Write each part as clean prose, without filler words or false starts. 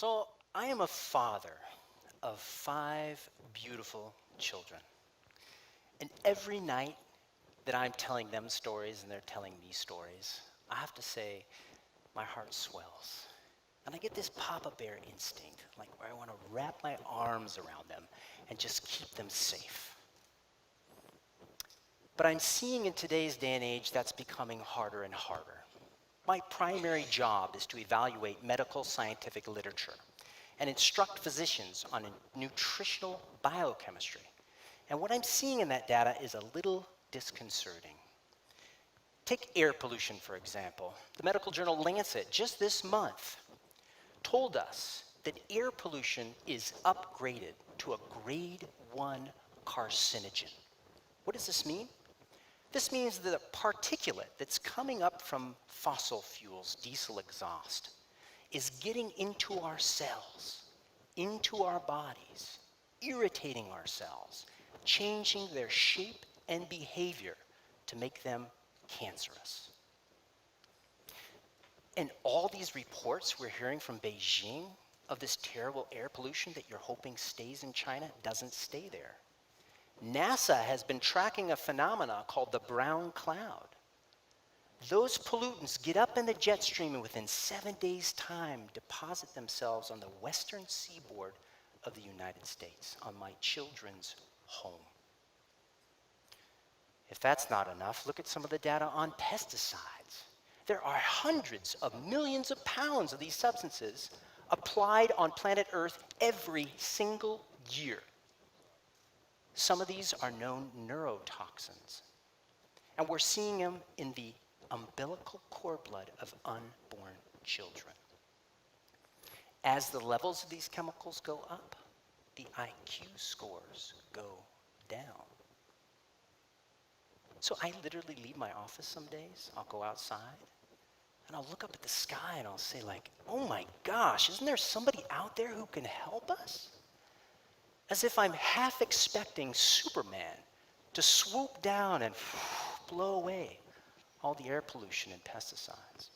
So I am a father of 5 beautiful children. And every night that I'm telling them stories and they're telling me stories, I have to say, my heart swells. And I get this Papa Bear instinct, like where I want to wrap my arms around them and just keep them safe. But I'm seeing in today's day and age that's becoming harder and harder. My primary job is to evaluate medical scientific literature and instruct physicians on nutritional biochemistry. And what I'm seeing in that data is a little disconcerting. Take air pollution, for example. The medical journal Lancet, just this month, told us that air pollution is upgraded to a grade 1 carcinogen. What does this mean? This means that the particulate that's coming up from fossil fuels, diesel exhaust, is getting into our cells, into our bodies, irritating our cells, changing their shape and behavior to make them cancerous. And all these reports we're hearing from Beijing of this terrible air pollution that you're hoping stays in China doesn't stay there. NASA has been tracking a phenomena called the brown cloud. Those pollutants get up in the jet stream and within 7 days' time deposit themselves on the western seaboard of the United States, on my children's home. If that's not enough, look at some of the data on pesticides. There are hundreds of millions of pounds of these substances applied on planet Earth every single year. Some of these are known neurotoxins, and we're seeing them in the umbilical cord blood of unborn children. As the levels of these chemicals go up, the IQ scores go down. So I literally leave my office some days, I'll go outside, and I'll look up at the sky and I'll say like, oh my gosh, isn't there somebody out there who can help us? As if I'm half expecting Superman to swoop down and blow away all the air pollution and pesticides.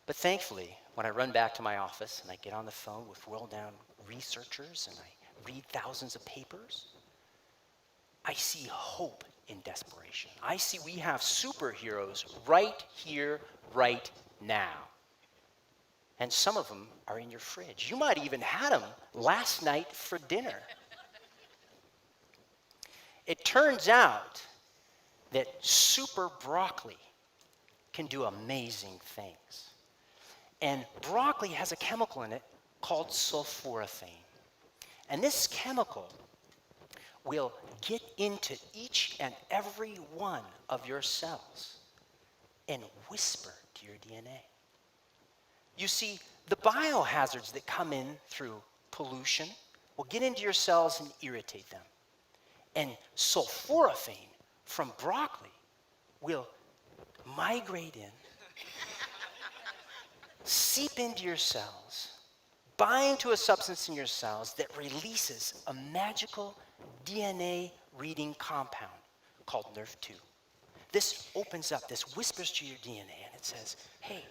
But thankfully, when I run back to my office and I get on the phone with world-renowned researchers and I read thousands of papers, I see hope in desperation. I see we have superheroes right here, right now. And some of them are in your fridge. You might even had them last night for dinner. It turns out that super broccoli can do amazing things. And broccoli has a chemical in it called sulforaphane. And this chemical will get into each and every one of your cells and whisper to your DNA. You see, the biohazards that come in through pollution will get into your cells and irritate them. And sulforaphane from broccoli will migrate in, seep into your cells, bind to a substance in your cells that releases a magical DNA reading compound called NRF2. This opens up, this whispers to your DNA and it says, hey,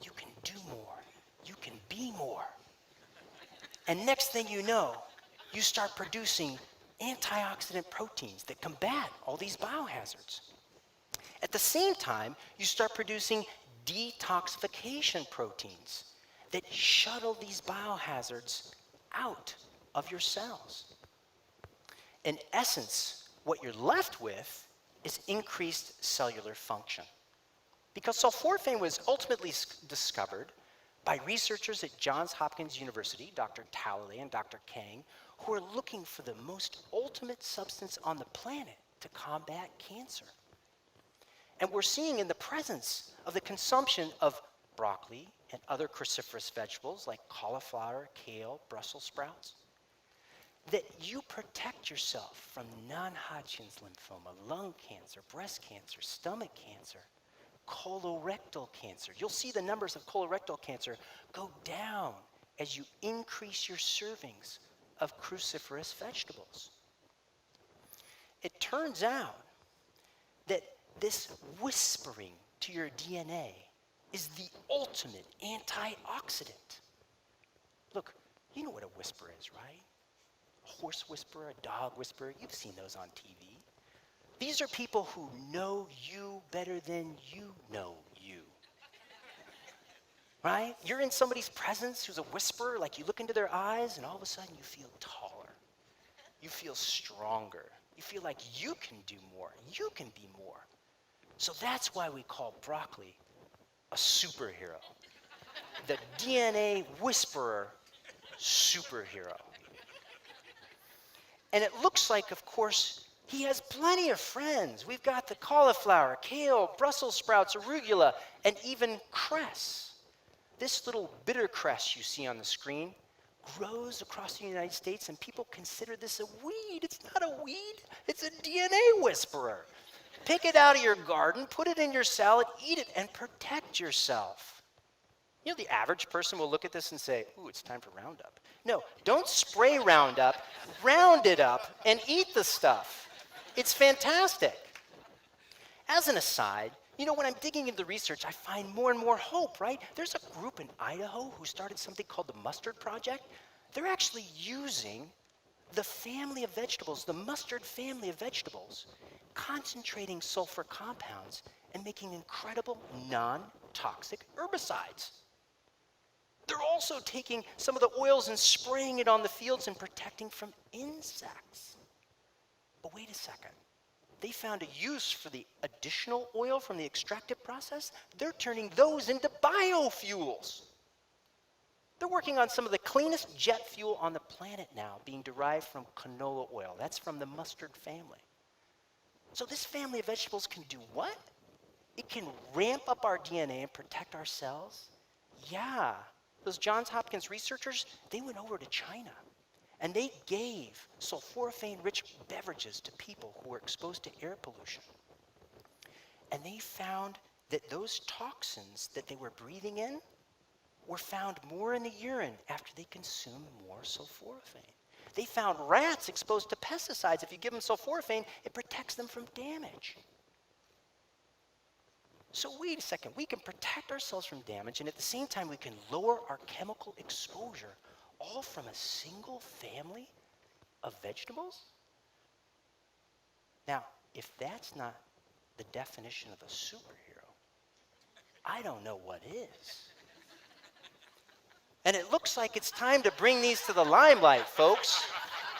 you can do more, you can be more. And next thing you know, you start producing antioxidant proteins that combat all these biohazards. At the same time, you start producing detoxification proteins that shuttle these biohazards out of your cells. In essence, what you're left with is increased cellular function. Because sulforaphane was ultimately discovered by researchers at Johns Hopkins University, Dr. Talalay and Dr. Kang, who are looking for the most ultimate substance on the planet to combat cancer. And we're seeing in the presence of the consumption of broccoli and other cruciferous vegetables like cauliflower, kale, Brussels sprouts, that you protect yourself from non-Hodgkin's lymphoma, lung cancer, breast cancer, stomach cancer, colorectal cancer. You'll see the numbers of colorectal cancer go down as you increase your servings of cruciferous vegetables. It turns out that this whispering to your DNA is the ultimate antioxidant. Look, you know what a whisperer is, right? A horse whisperer, a dog whisperer. You've seen those on TV. These are people who know you better than you know you. Right? You're in somebody's presence who's a whisperer, like you look into their eyes and all of a sudden you feel taller. You feel stronger. You feel like you can do more. You can be more. So that's why we call broccoli a superhero. The DNA whisperer superhero. And it looks like, of course, he has plenty of friends. We've got the cauliflower, kale, Brussels sprouts, arugula, and even cress. This little bitter cress you see on the screen grows across the United States, and people consider this a weed. It's not a weed. It's a DNA whisperer. Pick it out of your garden, put it in your salad, eat it, and protect yourself. You know, the average person will look at this and say, ooh, it's time for Roundup. No, don't spray Roundup. Round it up and eat the stuff. It's fantastic. As an aside, you know, when I'm digging into the research, I find more and more hope, right? There's a group in Idaho who started something called the Mustard Project. They're actually using the family of vegetables, the mustard family of vegetables, concentrating sulfur compounds and making incredible non-toxic herbicides. They're also taking some of the oils and spraying it on the fields and protecting from insects. But wait a second. They found a use for the additional oil from the extractive process. They're turning those into biofuels. They're working on some of the cleanest jet fuel on the planet now, being derived from canola oil. That's from the mustard family. So this family of vegetables can do what? It can ramp up our DNA and protect our cells. Yeah, those Johns Hopkins researchers, they went over to China. And they gave sulforaphane-rich beverages to people who were exposed to air pollution. And they found that those toxins that they were breathing in were found more in the urine after they consumed more sulforaphane. They found rats exposed to pesticides. If you give them sulforaphane, it protects them from damage. So wait a second. We can protect ourselves from damage, and at the same time, we can lower our chemical exposure, all from a single family of vegetables? Now, if that's not the definition of a superhero, I don't know what is. And it looks like it's time to bring these to the limelight, folks.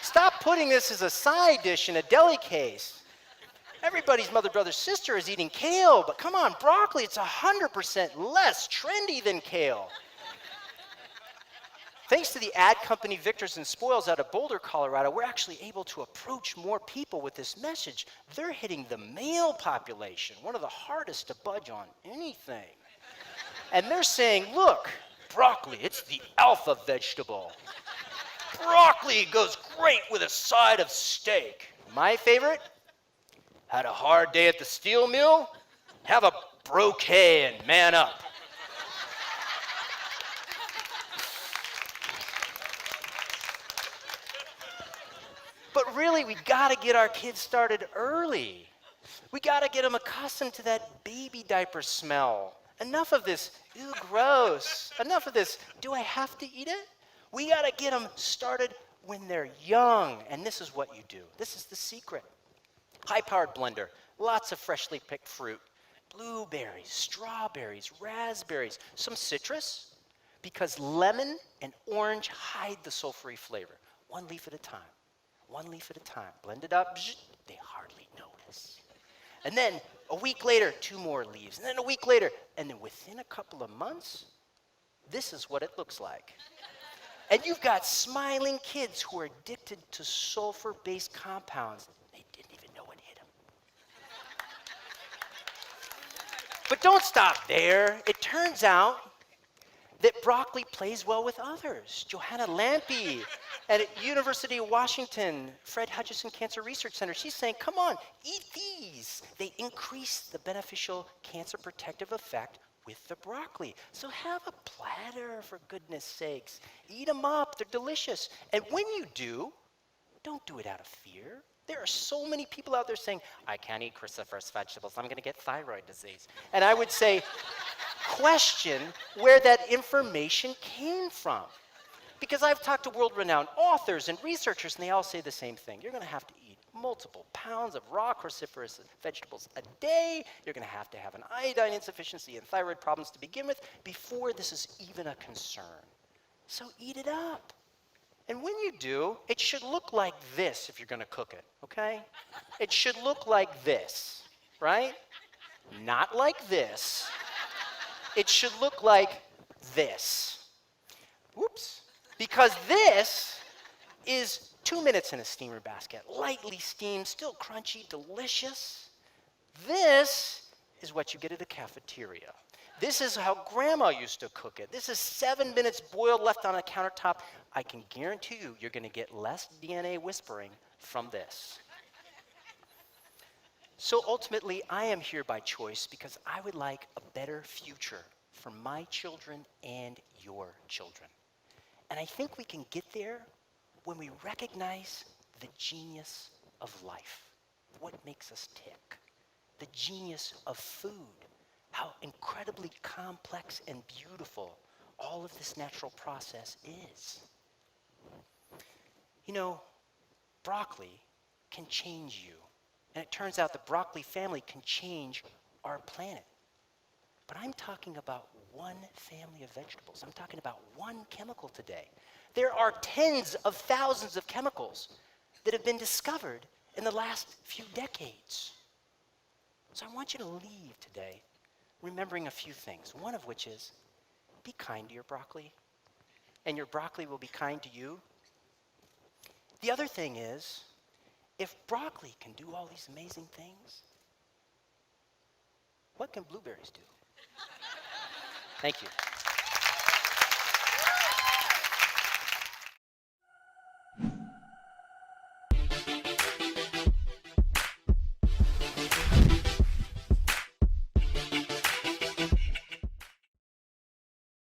Stop putting this as a side dish in a deli case. Everybody's mother, brother, sister is eating kale, but come on, broccoli, it's 100% less trendy than kale. Thanks to the ad company Victors and Spoils out of Boulder, Colorado, we're actually able to approach more people with this message. They're hitting the male population, one of the hardest to budge on anything. And they're saying, look, broccoli, it's the alpha vegetable. Broccoli goes great with a side of steak. My favorite? Had a hard day at the steel mill? Have a broquet and man up. But really, we got to get our kids started early. We got to get them accustomed to that baby diaper smell. Enough of this, ew, gross. Enough of this, do I have to eat it? We got to get them started when they're young. And this is what you do. This is the secret. High-powered blender, lots of freshly picked fruit, blueberries, strawberries, raspberries, some citrus, because lemon and orange hide the sulfury flavor. One leaf at a time. One leaf at a time. Blend it up. They hardly notice. And then a week later, 2 more leaves. And then a week later. And then within a couple of months, this is what it looks like. And you've got smiling kids who are addicted to sulfur-based compounds. They didn't even know what hit them. But don't stop there. It turns out that broccoli plays well with others. Johanna Lampe at University of Washington, Fred Hutchinson Cancer Research Center, she's saying, come on, eat these. They increase the beneficial cancer protective effect with the broccoli. So have a platter, for goodness sakes. Eat them up, they're delicious. And when you do, don't do it out of fear. There are so many people out there saying, I can't eat cruciferous vegetables, I'm gonna get thyroid disease. And I would say, question where that information came from. Because I've talked to world-renowned authors and researchers, and they all say the same thing. You're going to have to eat multiple pounds of raw cruciferous vegetables a day. You're going to have an iodine insufficiency and thyroid problems to begin with before this is even a concern. So eat it up. And when you do, it should look like this if you're going to cook it, okay? It should look like this, right? Not like this. It should look like this. Whoops. Because this is 2 minutes in a steamer basket, lightly steamed, still crunchy, delicious. This is what you get at a cafeteria. This is how Grandma used to cook it. This is 7 minutes boiled, left on a countertop. I can guarantee you, you're going to get less DNA whispering from this. So ultimately, I am here by choice because I would like a better future for my children and your children. And I think we can get there when we recognize the genius of life, what makes us tick, the genius of food, how incredibly complex and beautiful all of this natural process is. You know, broccoli can change you. And it turns out the broccoli family can change our planet. But I'm talking about one family of vegetables. I'm talking about one chemical today. There are tens of thousands of chemicals that have been discovered in the last few decades. So I want you to leave today remembering a few things, one of which is be kind to your broccoli, and your broccoli will be kind to you. The other thing is, if broccoli can do all these amazing things, what can blueberries do? Thank you.